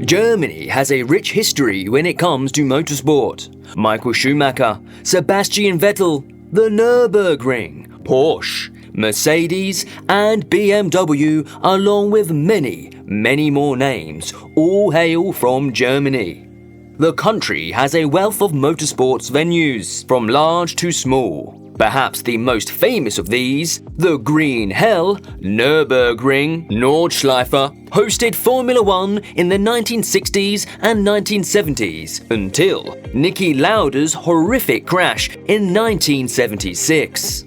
Germany has a rich history when it comes to motorsport. Michael Schumacher, Sebastian Vettel, the Nürburgring, Porsche, Mercedes and BMW, along with many more names, all hail from Germany. The country has a wealth of motorsports venues, from large to small. Perhaps the most famous of these, the Green Hell, Nürburgring Nordschleife, hosted Formula One in the 1960s and 1970s until Niki Lauda's horrific crash in 1976.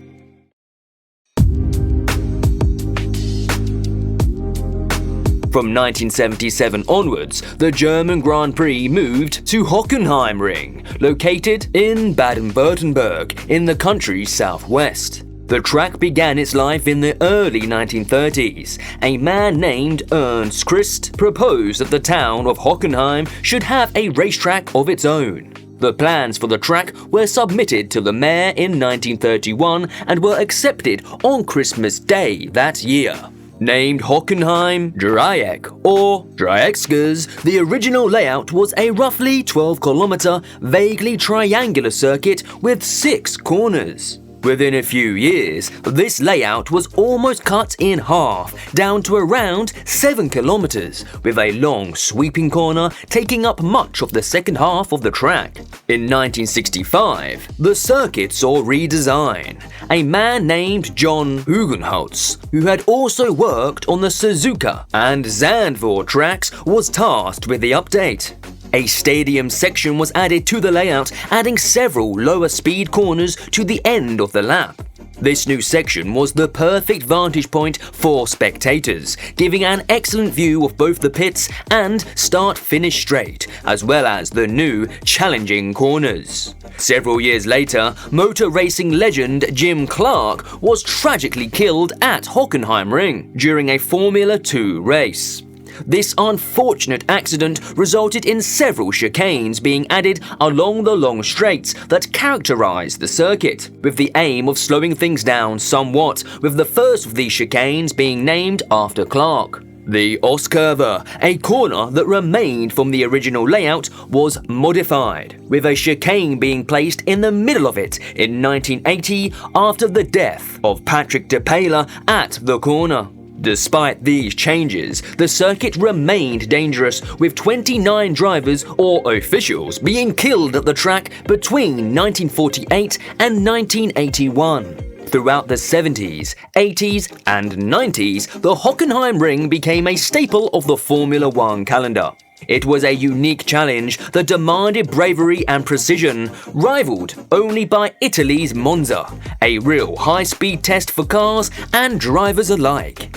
From 1977 onwards, the German Grand Prix moved to Hockenheimring, located in Baden-Württemberg in the country's southwest. The track began its life in the early 1930s. A man named Ernst Christ proposed that the town of Hockenheim should have a racetrack of its own. The plans for the track were submitted to the mayor in 1931 and were accepted on Christmas Day that year. Named Hockenheim Dreieck or Dreiecksgas, the original layout was a roughly 12-kilometer, vaguely triangular circuit with 6 corners. Within a few years, this layout was almost cut in half, down to around 7 kilometers, with a long sweeping corner taking up much of the second half of the track. In 1965, the circuit saw redesign. A man named John Hugenholtz, who had also worked on the Suzuka and Zandvoort tracks, was tasked with the update. A stadium section was added to the layout, adding several lower speed corners to the end of the lap. This new section was the perfect vantage point for spectators, giving an excellent view of both the pits and start-finish straight, as well as the new, challenging corners. Several years later, motor racing legend Jim Clark was tragically killed at Hockenheimring during a Formula 2 race. This unfortunate accident resulted in several chicanes being added along the long straights that characterize the circuit, with the aim of slowing things down somewhat, with the first of these chicanes being named after Clark. The Oskurve, a corner that remained from the original layout, was modified, with a chicane being placed in the middle of it in 1980 after the death of Patrick de Peyler at the corner. Despite these changes, the circuit remained dangerous, with 29 drivers or officials being killed at the track between 1948 and 1981. Throughout the 70s, 80s and 90s, the Hockenheimring became a staple of the Formula One calendar. It was a unique challenge that demanded bravery and precision, rivaled only by Italy's Monza, a real high-speed test for cars and drivers alike.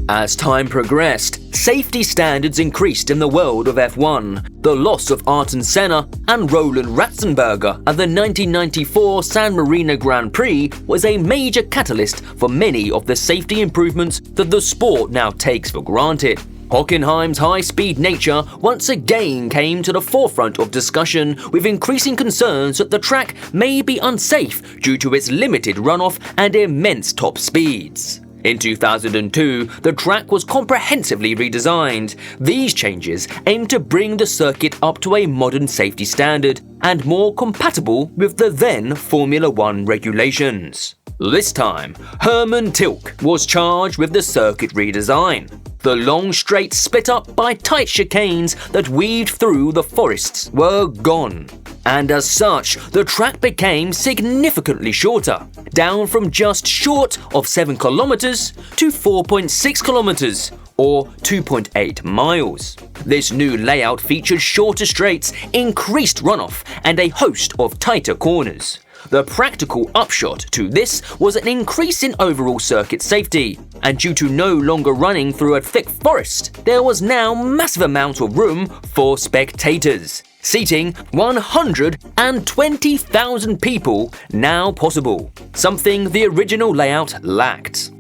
As time progressed, safety standards increased in the world of F1. The loss of Ayrton Senna and Roland Ratzenberger at the 1994 San Marino Grand Prix was a major catalyst for many of the safety improvements that the sport now takes for granted. Hockenheim's high-speed nature once again came to the forefront of discussion, with increasing concerns that the track may be unsafe due to its limited runoff and immense top speeds. In 2002, the track was comprehensively redesigned. These changes aimed to bring the circuit up to a modern safety standard and more compatible with the then Formula One regulations. This time, Hermann Tilke was charged with the circuit redesign. The long straights split up by tight chicanes that weaved through the forests were gone. And as such, the track became significantly shorter, down from just short of 7 kilometers to 4.6 kilometers, or 2.8 miles. This new layout featured shorter straights, increased runoff, and a host of tighter corners. The practical upshot to this was an increase in overall circuit safety, and due to no longer running through a thick forest, there was now massive amount of room for spectators, seating 120,000 people now possible, something the original layout lacked.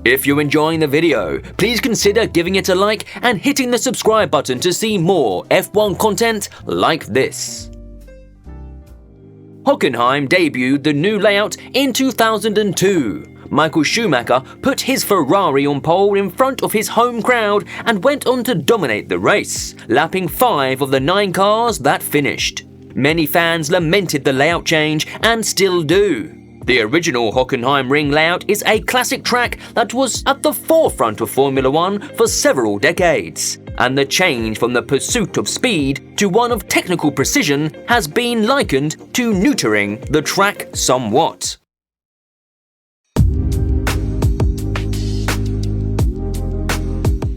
If you're enjoying the video, please consider giving it a like and hitting the subscribe button to see more F1 content like this. Hockenheim debuted the new layout in 2002. Michael Schumacher put his Ferrari on pole in front of his home crowd and went on to dominate the race, lapping 5 of the 9 cars that finished. Many fans lamented the layout change and still do. The original Hockenheimring layout is a classic track that was at the forefront of Formula One for several decades, and the change from the pursuit of speed to one of technical precision has been likened to neutering the track somewhat.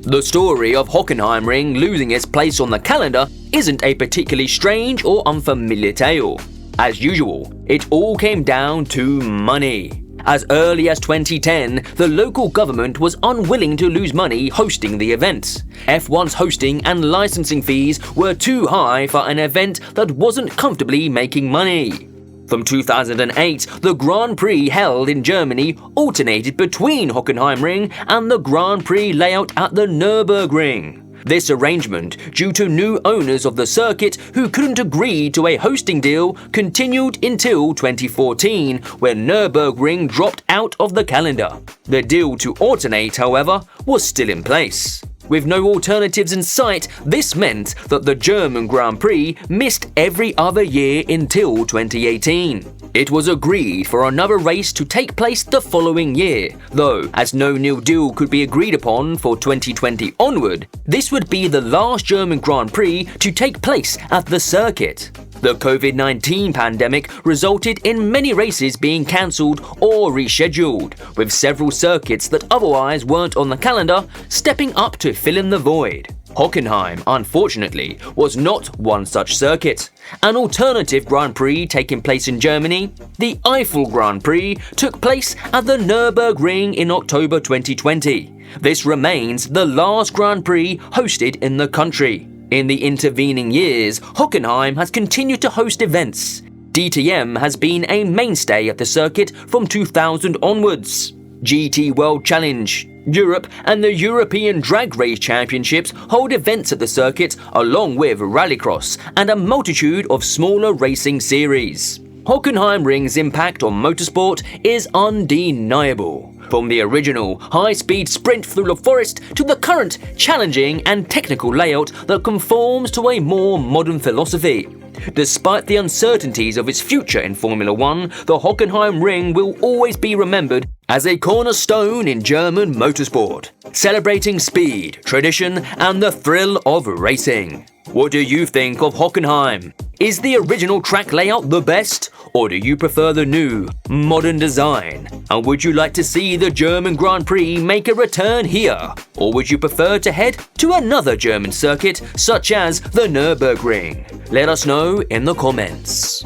The story of Hockenheimring losing its place on the calendar isn't a particularly strange or unfamiliar tale. As usual, it all came down to money. As early as 2010, the local government was unwilling to lose money hosting the event. F1's hosting and licensing fees were too high for an event that wasn't comfortably making money. From 2008, the Grand Prix held in Germany alternated between Hockenheimring and the Grand Prix layout at the Nürburgring. This arrangement, due to new owners of the circuit who couldn't agree to a hosting deal, continued until 2014, when Nürburgring dropped out of the calendar. The deal to alternate, however, was still in place. With no alternatives in sight, this meant that the German Grand Prix missed every other year until 2018. It was agreed for another race to take place the following year, though as no new deal could be agreed upon for 2020 onward, this would be the last German Grand Prix to take place at the circuit. The COVID-19 pandemic resulted in many races being cancelled or rescheduled, with several circuits that otherwise weren't on the calendar stepping up to fill in the void. Hockenheim, unfortunately, was not one such circuit. An alternative Grand Prix taking place in Germany, the Eiffel Grand Prix, took place at the Nürburgring in October 2020. This remains the last Grand Prix hosted in the country. In the intervening years, Hockenheim has continued to host events. DTM has been a mainstay at the circuit from 2000 onwards. GT World Challenge, Europe and the European Drag Race Championships hold events at the circuit along with Rallycross and a multitude of smaller racing series. Hockenheimring's impact on motorsport is undeniable. From the original high-speed sprint through the forest to the current challenging and technical layout that conforms to a more modern philosophy. Despite the uncertainties of its future in Formula One, the Hockenheimring will always be remembered as a cornerstone in German motorsport, celebrating speed, tradition, and the thrill of racing. What do you think of Hockenheim? Is the original track layout the best, or do you prefer the new, modern design? And would you like to see the German Grand Prix make a return here? Or would you prefer to head to another German circuit, such as the Nürburgring? Let us know in the comments.